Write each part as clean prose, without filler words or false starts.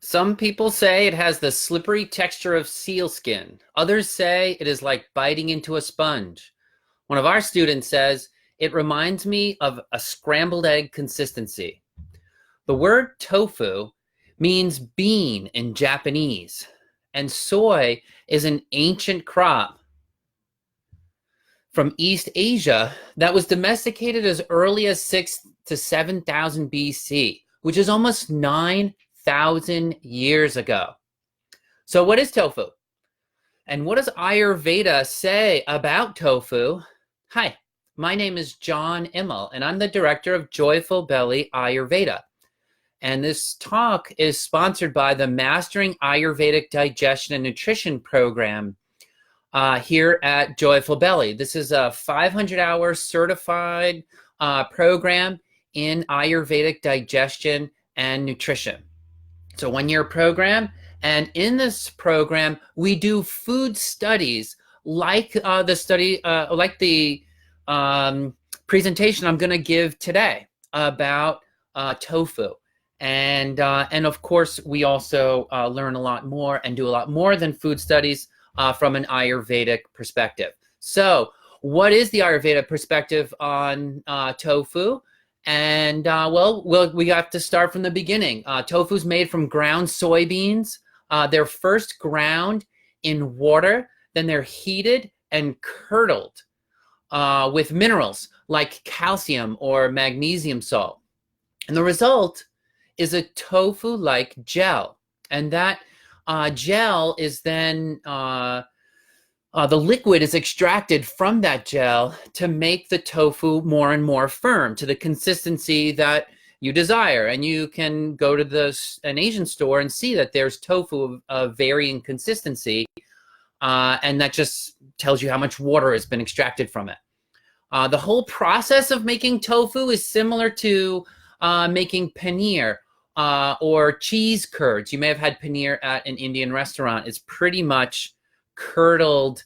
Some people say it has the slippery texture of sealskin. Others say it is like biting into a sponge. One of our students says it reminds me of a scrambled egg consistency. The word tofu means bean in Japanese, and soy is an ancient crop from East Asia that was domesticated as early as 6 to 7,000 BC, which is almost 9,000 years ago. So what is tofu? And what does Ayurveda say about tofu? Hi, my name is John Immel, and I'm the director of Joyful Belly Ayurveda. And this talk is sponsored by the Mastering Ayurvedic Digestion and Nutrition program here at Joyful Belly. This is a 500-hour certified program in Ayurvedic digestion and nutrition. It's a one-year program, and in this program, we do food studies like the presentation I'm going to give today about tofu. And of course, we also learn a lot more and do a lot more than food studies from an Ayurvedic perspective. So what is the Ayurveda perspective on tofu? And we have to start from the beginning. Tofu is made from ground soybeans. They're first ground in water, then they're heated and curdled with minerals like calcium or magnesium salt. And the result is a tofu-like gel. And that gel is then, the liquid is extracted from that gel to make the tofu more and more firm to the consistency that you desire. And you can go to an Asian store and see that there's tofu of varying consistency, and that just tells you how much water has been extracted from it. The whole process of making tofu is similar to making paneer or cheese curds. You may have had paneer at an Indian restaurant. It's pretty much curdled,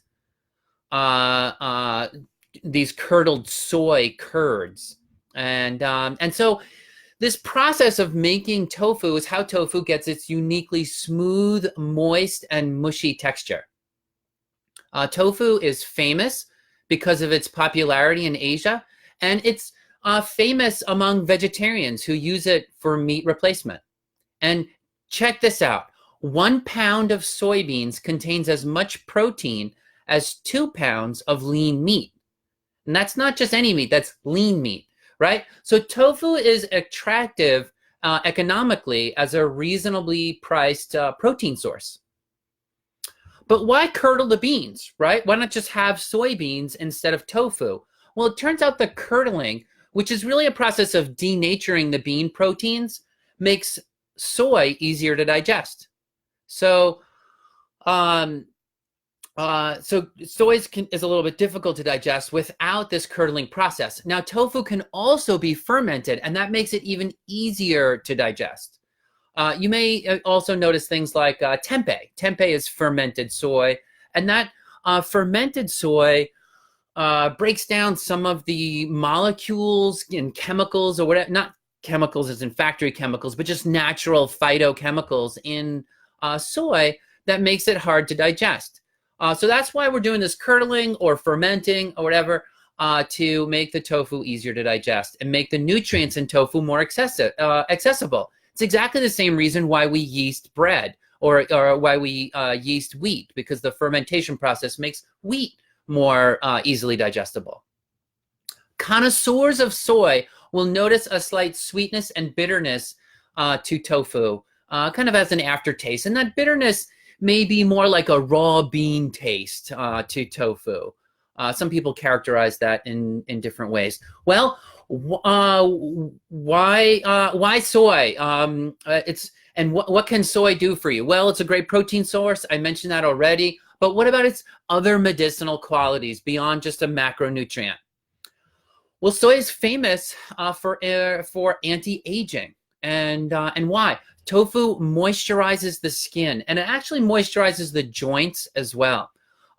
these curdled soy curds. And so this process of making tofu is how tofu gets its uniquely smooth, moist, and mushy texture. Tofu is famous because of its popularity in Asia, and it's famous among vegetarians who use it for meat replacement. And check this out. 1 pound of soybeans contains as much protein as 2 pounds of lean meat. And that's not just any meat, that's lean meat, right? So tofu is attractive economically as a reasonably priced protein source. But why curdle the beans, right? Why not just have soybeans instead of tofu? Well, it turns out the curdling, which is really a process of denaturing the bean proteins, makes soy easier to digest. So, soy is a little bit difficult to digest without this curdling process. Now, tofu can also be fermented, and that makes it even easier to digest. You may also notice things like tempeh. Tempeh is fermented soy, and that fermented soy breaks down some of the molecules and chemicals, or whatever, not chemicals as in factory chemicals, but just natural phytochemicals in soy that makes it hard to digest. So that's why we're doing this curdling or fermenting or whatever to make the tofu easier to digest and make the nutrients in tofu more accessible. It's exactly the same reason why we yeast bread or why we yeast wheat, because the fermentation process makes wheat more easily digestible. Connoisseurs of soy will notice a slight sweetness and bitterness to tofu, kind of as an aftertaste. And that bitterness may be more like a raw bean taste to tofu. Some people characterize that in different ways. Well, why soy? And what can soy do for you? Well, it's a great protein source. I mentioned that already. But what about its other medicinal qualities beyond just a macronutrient? Well, soy is famous for anti-aging, and why? Tofu moisturizes the skin, and it actually moisturizes the joints as well.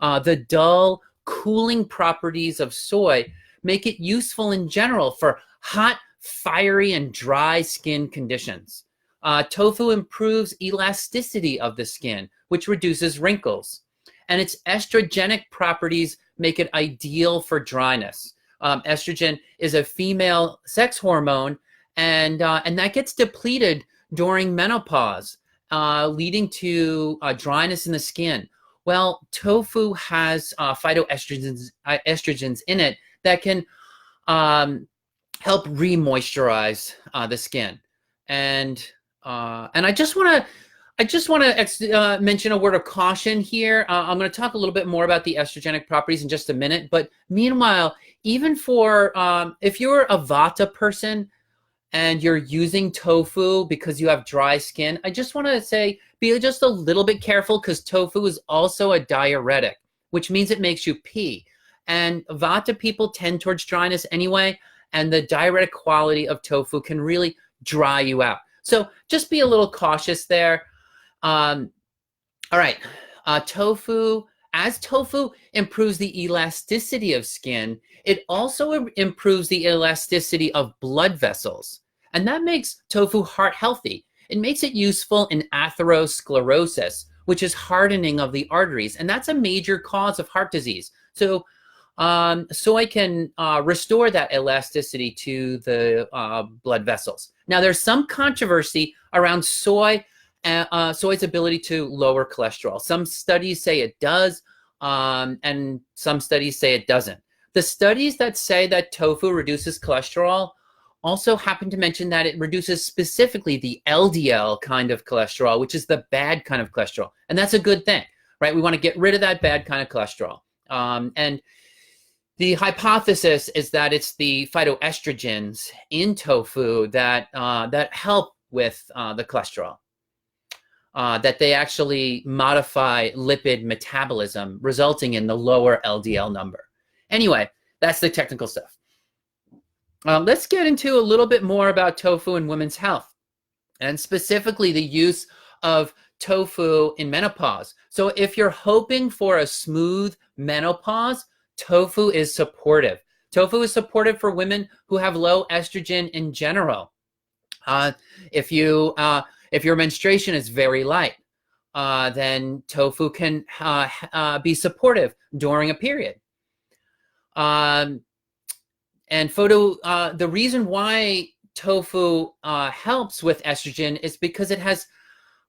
The dull, cooling properties of soy make it useful in general for hot, fiery, and dry skin conditions. Tofu improves elasticity of the skin, which reduces wrinkles. And its estrogenic properties make it ideal for dryness. Estrogen is a female sex hormone, and that gets depleted during menopause, leading to dryness in the skin. Well, tofu has phytoestrogens in it that can help re-moisturize the skin. And I just want to mention a word of caution here. I'm going to talk a little bit more about the estrogenic properties in just a minute. But meanwhile, even for if you're a Vata person and you're using tofu because you have dry skin, I just want to say be just a little bit careful, because tofu is also a diuretic, which means it makes you pee. And Vata people tend towards dryness anyway, and the diuretic quality of tofu can really dry you out. So just be a little cautious there. All right, tofu improves the elasticity of skin, it also improves the elasticity of blood vessels. And that makes tofu heart healthy. It makes it useful in atherosclerosis, which is hardening of the arteries. And that's a major cause of heart disease. So soy can restore that elasticity to the blood vessels. Now, there's some controversy around soy's ability to lower cholesterol. Some studies say it does, and some studies say it doesn't. The studies that say that tofu reduces cholesterol also happen to mention that it reduces specifically the LDL kind of cholesterol, which is the bad kind of cholesterol. And that's a good thing, right? We want to get rid of that bad kind of cholesterol. And the hypothesis is that it's the phytoestrogens in tofu that help with the cholesterol, that they actually modify lipid metabolism, resulting in the lower LDL number. Anyway, that's the technical stuff. Let's get into a little bit more about tofu and women's health, and specifically the use of tofu in menopause. So if you're hoping for a smooth menopause, tofu is supportive. Tofu is supportive for women who have low estrogen in general. If your menstruation is very light, then tofu can be supportive during a period. The reason why tofu helps with estrogen is because it has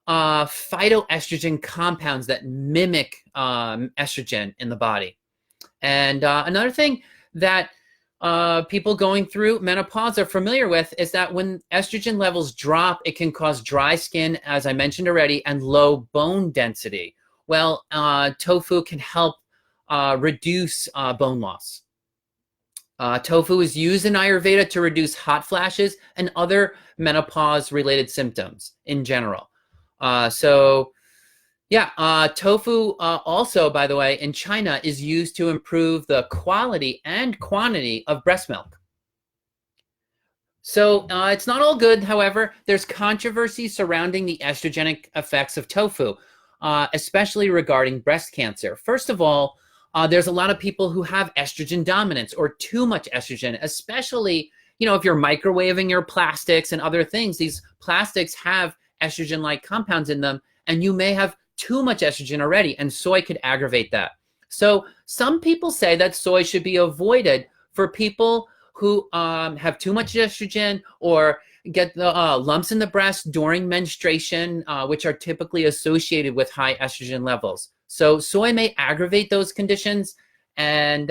phytoestrogen compounds that mimic estrogen in the body. And another thing that people going through menopause are familiar with is that when estrogen levels drop, it can cause dry skin, as I mentioned already, and low bone density. Well, tofu can help reduce bone loss. Tofu is used in Ayurveda to reduce hot flashes and other menopause-related symptoms in general. Tofu also, by the way, in China is used to improve the quality and quantity of breast milk. So it's not all good, however. There's controversy surrounding the estrogenic effects of tofu, especially regarding breast cancer. First of all, there's a lot of people who have estrogen dominance or too much estrogen, especially, if you're microwaving your plastics and other things. These plastics have estrogen-like compounds in them, and you may have too much estrogen already, and soy could aggravate that. So some people say that soy should be avoided for people who have too much estrogen or get the lumps in the breast during menstruation, which are typically associated with high estrogen levels. So soy may aggravate those conditions, and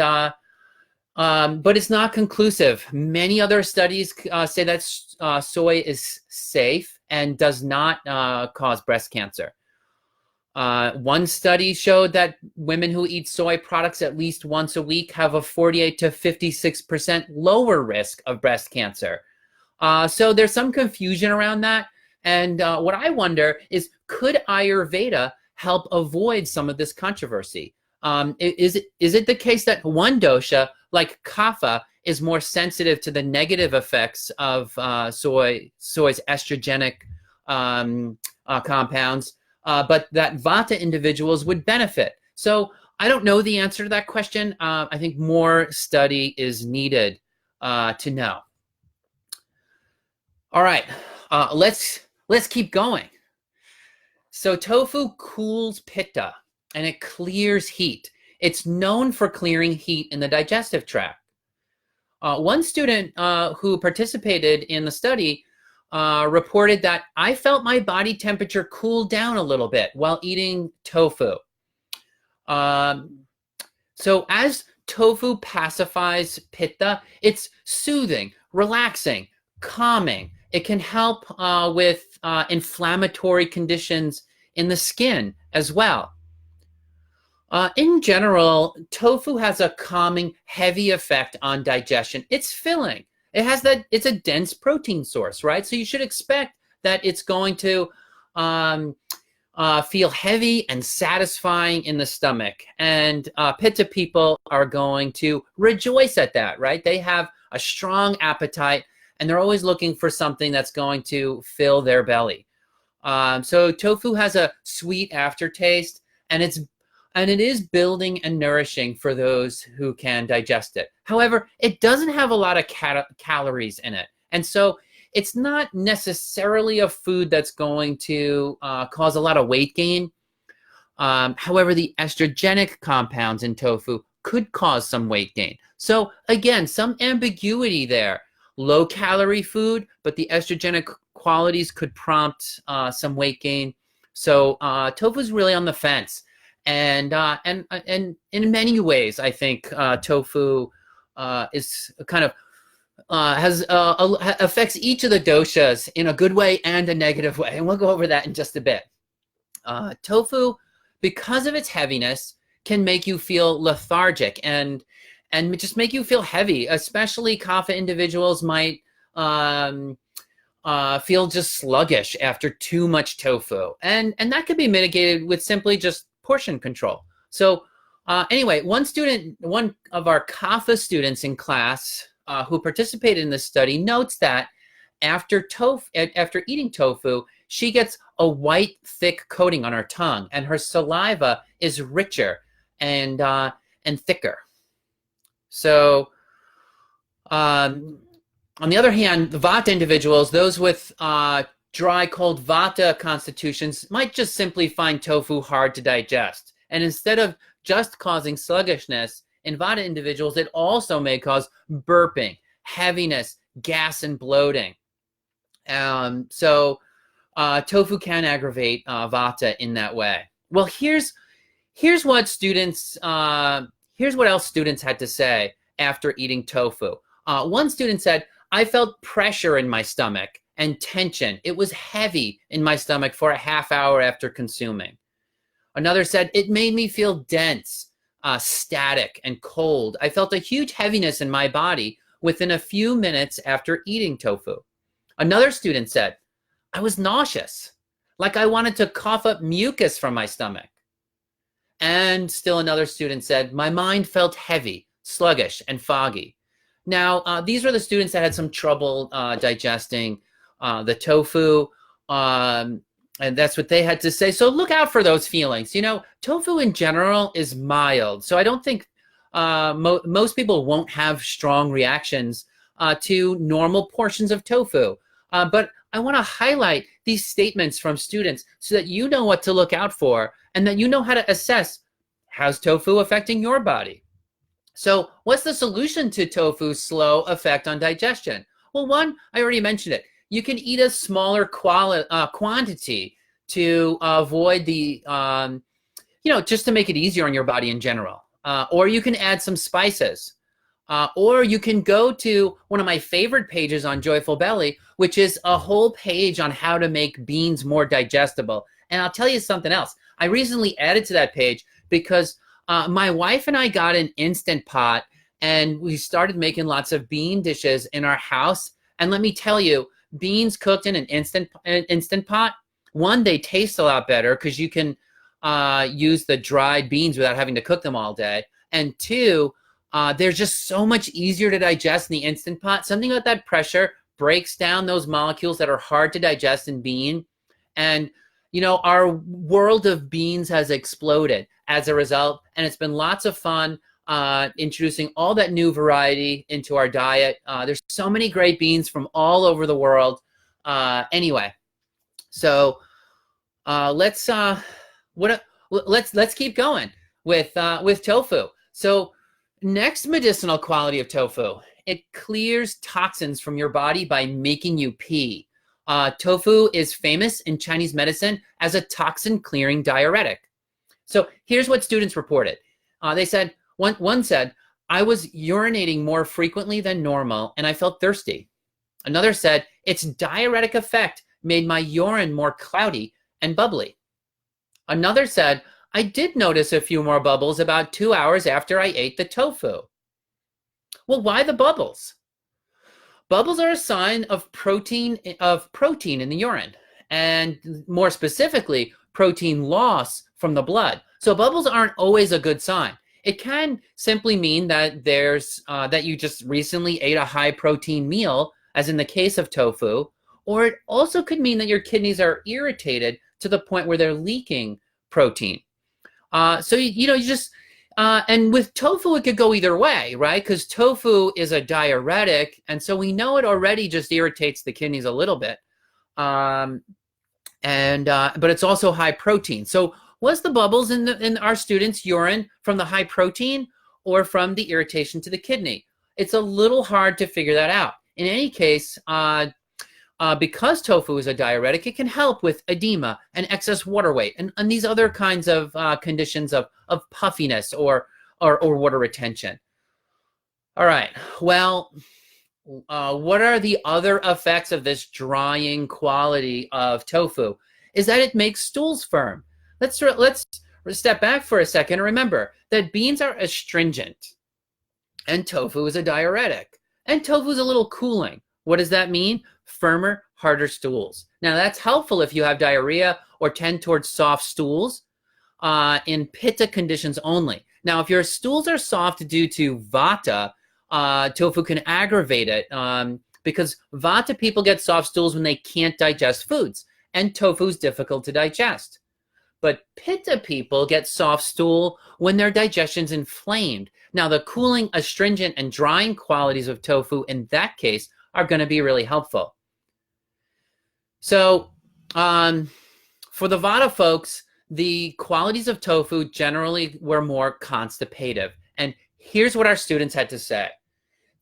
but it's not conclusive. Many other studies say that soy is safe and does not cause breast cancer. One study showed that women who eat soy products at least once a week have a 48 to 56% lower risk of breast cancer. So there's some confusion around that. And what I wonder is, could Ayurveda help avoid some of this controversy? Is it the case that one dosha, like kapha, is more sensitive to the negative effects of soy's estrogenic compounds, but that vata individuals would benefit? So I don't know the answer to that question. I think more study is needed to know. All right, let's let's keep going. So tofu cools pitta and it clears heat. It's known for clearing heat in the digestive tract. One student who participated in the study reported that I felt my body temperature cool down a little bit while eating tofu. So as tofu pacifies pitta, it's soothing, relaxing, calming. It can help with inflammatory conditions in the skin as well. In general, tofu has a calming, heavy effect on digestion. It's filling. It's a dense protein source, right? So you should expect that it's going to feel heavy and satisfying in the stomach. And pitta people are going to rejoice at that, right? They have a strong appetite and they're always looking for something that's going to fill their belly. So tofu has a sweet aftertaste, and it is building and nourishing for those who can digest it. However, it doesn't have a lot of calories in it. And so it's not necessarily a food that's going to cause a lot of weight gain. However, the estrogenic compounds in tofu could cause some weight gain. So again, some ambiguity there. Low calorie food, but the estrogenic qualities could prompt some weight gain. So tofu is really on the fence. And in many ways, I think tofu is kind of affects each of the doshas in a good way and a negative way, and we'll go over that in just a bit. Tofu, because of its heaviness, can make you feel lethargic and just make you feel heavy. Especially kapha individuals might feel just sluggish after too much tofu, and that could be mitigated with simply just portion control. So anyway, one of our kapha students in class who participated in this study notes that after eating tofu, she gets a white, thick coating on her tongue, and her saliva is richer and thicker. So on the other hand, the vata individuals, those with dry, cold vata constitutions, might just simply find tofu hard to digest. And instead of just causing sluggishness, in vata individuals, it also may cause burping, heaviness, gas, and bloating. So tofu can aggravate vata in that way. Well, here's what else students had to say after eating tofu. One student said, I felt pressure in my stomach and tension. It was heavy in my stomach for a half hour after consuming. Another said, it made me feel dense, static, and cold. I felt a huge heaviness in my body within a few minutes after eating tofu. Another student said, I was nauseous, like I wanted to cough up mucus from my stomach. And still another student said, my mind felt heavy, sluggish, and foggy. Now, these were the students that had some trouble digesting the tofu, and that's what they had to say. So look out for those feelings. You know, tofu in general is mild, so I don't think most people won't have strong reactions to normal portions of tofu. But I want to highlight these statements from students so that you know what to look out for and that you know how to assess, how's tofu affecting your body? So what's the solution to tofu's slow effect on digestion? Well, one, I already mentioned it. You can eat a smaller quantity to avoid the, just to make it easier on your body in general. Or you can add some spices. Or you can go to one of my favorite pages on Joyful Belly, which is a whole page on how to make beans more digestible. And I'll tell you something else. I recently added to that page because my wife and I got an Instant Pot, and we started making lots of bean dishes in our house. And let me tell you, beans cooked in an Instant Pot, one, they taste a lot better because you can use the dried beans without having to cook them all day. And two, they're just so much easier to digest in the Instant Pot. Something about that pressure breaks down those molecules that are hard to digest in bean. And, our world of beans has exploded as a result. And it's been lots of fun introducing all that new variety into our diet. There's so many great beans from all over the world. Anyway, So let's let's keep going with tofu. So next medicinal quality of tofu, it clears toxins from your body by making you pee. Tofu is famous in Chinese medicine as a toxin clearing diuretic. So here's what students reported. They said, one said, I was urinating more frequently than normal and I felt thirsty. Another said, its diuretic effect made my urine more cloudy and bubbly. Another said, I did notice a few more bubbles about 2 hours after I ate the tofu. Well, why the bubbles? Bubbles are a sign of protein in the urine, and more specifically, protein loss from the blood. So bubbles aren't always a good sign. It can simply mean that that you just recently ate a high protein meal, as in the case of tofu, or it also could mean that your kidneys are irritated to the point where they're leaking protein. So and with tofu, it could go either way, right? Because tofu is a diuretic, and so we know it already just irritates the kidneys a little bit. But it's also high protein. So was the bubbles in our students' urine from the high protein or from the irritation to the kidney? It's a little hard to figure that out. In any case, because tofu is a diuretic, it can help with edema and excess water weight and these other kinds of conditions of puffiness or water retention. All right, well, what are the other effects of this drying quality of tofu? Is that it makes stools firm. Let's step back for a second and remember that beans are astringent and tofu is a diuretic. And tofu is a little cooling. What does that mean? Firmer, harder stools. Now that's helpful if you have diarrhea or tend towards soft stools in pitta conditions only. Now if your stools are soft due to vata, tofu can aggravate it because vata people get soft stools when they can't digest foods, and tofu is difficult to digest. But pitta people get soft stool when their digestion's inflamed. Now the cooling, astringent, and drying qualities of tofu in that case are going to be really helpful. So for the vata folks, the qualities of tofu generally were more constipative. And here's what our students had to say.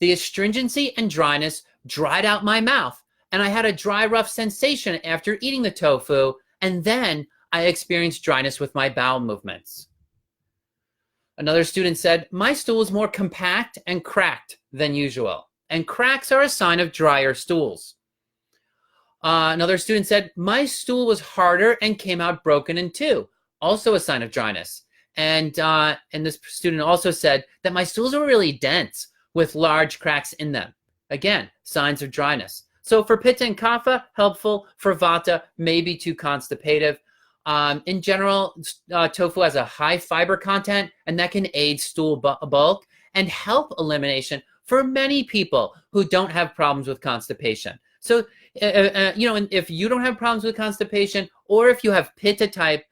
The astringency and dryness dried out my mouth, and I had a dry, rough sensation after eating the tofu, and then I experienced dryness with my bowel movements. Another student said, my stool is more compact and cracked than usual, and cracks are a sign of drier stools. Another student said, my stool was harder and came out broken in two, also a sign of dryness. And this student also said that my stools were really dense with large cracks in them. Again, signs of dryness. So for pitta and kapha, helpful. For vata, maybe too constipative. In general, tofu has a high fiber content, and that can aid stool bulk and help elimination for many people who don't have problems with constipation. So, and if you don't have problems with constipation, or if you have pitta type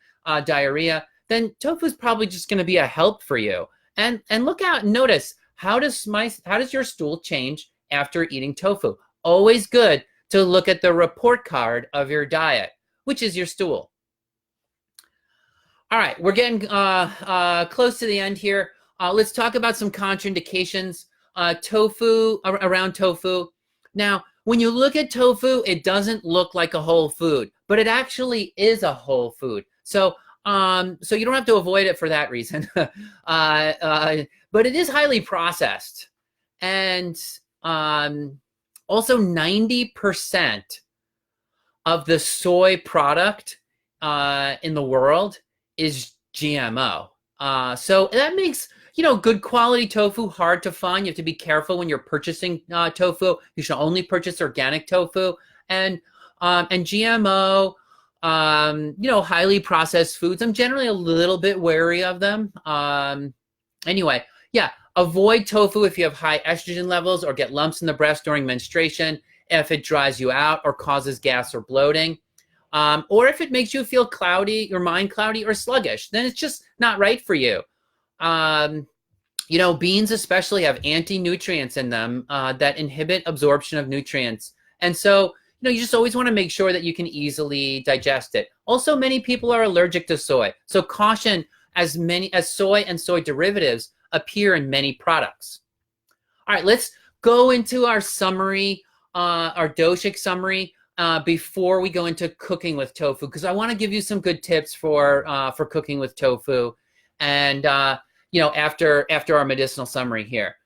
diarrhea, then tofu is probably just going to be a help for you. And look out and notice, how does your stool change after eating tofu? Always good to look at the report card of your diet, which is your stool. All right, we're getting close to the end here. Let's talk about some contraindications. Around tofu. Now, when you look at tofu, it doesn't look like a whole food, but it actually is a whole food. So you don't have to avoid it for that reason. But it is highly processed. And also 90% of the soy product in the world is GMO. So that makes, good quality tofu hard to find. You have to be careful when you're purchasing tofu. You should only purchase organic tofu. And GMO, highly processed foods, I'm generally a little bit wary of them. Anyway, yeah, avoid tofu if you have high estrogen levels or get lumps in the breast during menstruation, if it dries you out or causes gas or bloating. Or if it makes you feel cloudy, your mind cloudy or sluggish, then it's just not right for you. Beans especially have anti-nutrients in them that inhibit absorption of nutrients. And so, you just always want to make sure that you can easily digest it. Also, many people are allergic to soy, so caution, as soy and soy derivatives appear in many products. All right, let's go into our summary, our doshic summary, before we go into cooking with tofu, because I want to give you some good tips for cooking with tofu, and after our medicinal summary here.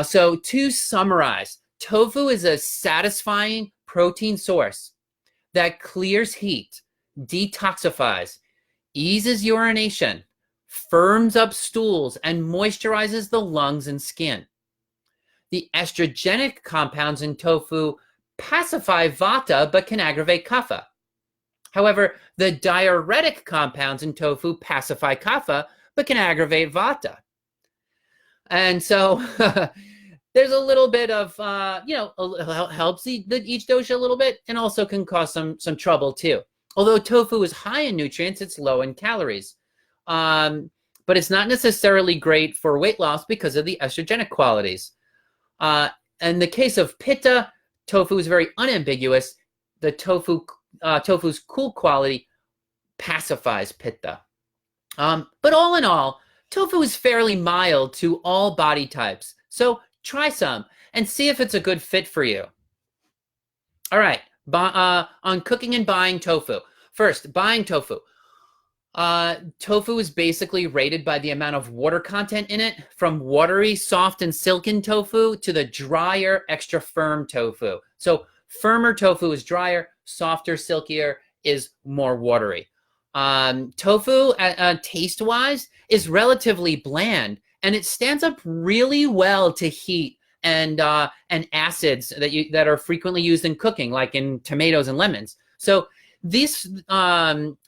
So to summarize, tofu is a satisfying protein source that clears heat, detoxifies, eases urination, firms up stools, and moisturizes the lungs and skin. The estrogenic compounds in tofu pacify vata but can aggravate kapha. However, the diuretic compounds in tofu pacify kapha but can aggravate vata. And so there's a little bit of, helps each dosha a little bit, and also can cause some trouble too. Although tofu is high in nutrients, it's low in calories. But it's not necessarily great for weight loss because of the estrogenic qualities. In the case of pitta, tofu is very unambiguous. The tofu's cool quality pacifies pitta. But all in all, tofu is fairly mild to all body types. So try some and see if it's a good fit for you. All right, on cooking and buying tofu. First, buying tofu. Tofu is basically rated by the amount of water content in it, from watery, soft, and silken tofu to the drier, extra firm tofu. So firmer tofu is drier, softer, silkier is more watery. Tofu, taste-wise, is relatively bland, and it stands up really well to heat and acids that are frequently used in cooking, like in tomatoes and lemons. So this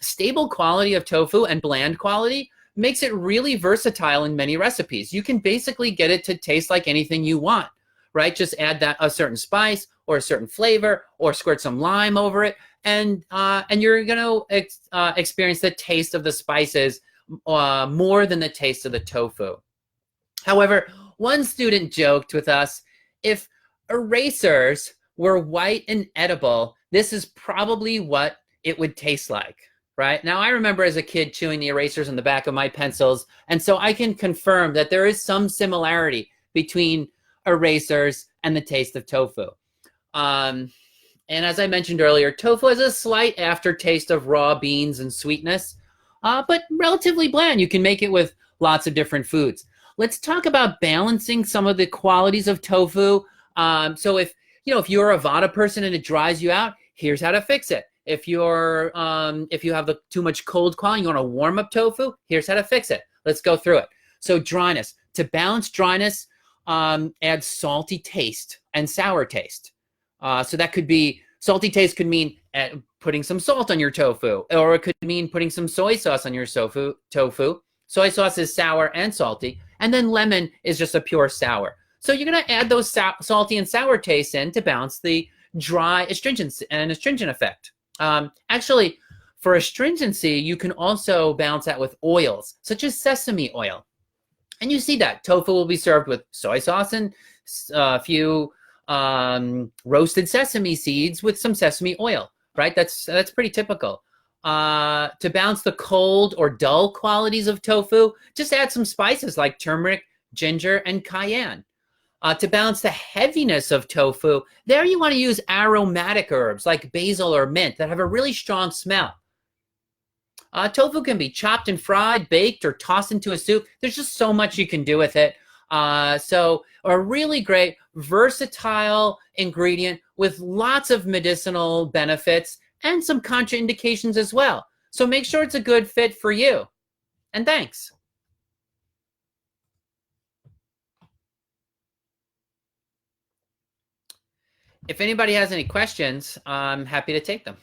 stable quality of tofu and bland quality makes it really versatile in many recipes. You can basically get it to taste like anything you want, right? Just add a certain spice or a certain flavor, or squirt some lime over it, and you're going to experience the taste of the spices more than the taste of the tofu. However, one student joked with us, if erasers were white and edible, this is probably what it would taste like, right? Now, I remember as a kid chewing the erasers on the back of my pencils, and so I can confirm that there is some similarity between erasers and the taste of tofu. And as I mentioned earlier, tofu has a slight aftertaste of raw beans and sweetness, but relatively bland. You can make it with lots of different foods. Let's talk about balancing some of the qualities of tofu. So if you're a vata person and it dries you out, here's how to fix it. If you have too much cold quality, you want to warm up tofu, here's how to fix it. Let's go through it. So dryness. To balance dryness, add salty taste and sour taste. So that could be, salty taste could mean putting some salt on your tofu, or it could mean putting some soy sauce on your tofu. Soy sauce is sour and salty, and then lemon is just a pure sour. So you're going to add those salty and sour tastes in to balance the dry astringent effect. Actually, for astringency, you can also balance that with oils, such as sesame oil. And you see that. Tofu will be served with soy sauce and a few roasted sesame seeds with some sesame oil, right? That's pretty typical. To balance the cold or dull qualities of tofu, just add some spices like turmeric, ginger, and cayenne. To balance the heaviness of tofu, there you want to use aromatic herbs like basil or mint that have a really strong smell. Tofu can be chopped and fried, baked, or tossed into a soup. There's just so much you can do with it. So a really great, versatile ingredient with lots of medicinal benefits and some contraindications as well. So make sure it's a good fit for you. And thanks. If anybody has any questions, I'm happy to take them.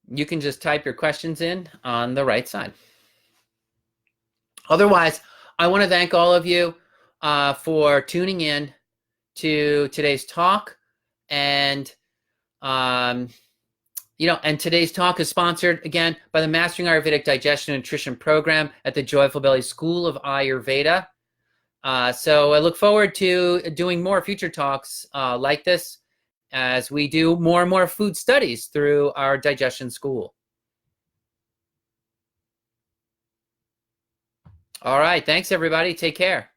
You can just type your questions in on the right side. Otherwise, I want to thank all of you for tuning in to today's talk. And, and today's talk is sponsored, again, by the Mastering Ayurvedic Digestion and Nutrition Program at the Joyful Belly School of Ayurveda. So I look forward to doing more future talks like this as we do more and more food studies through our digestion school. All right. Thanks, everybody. Take care.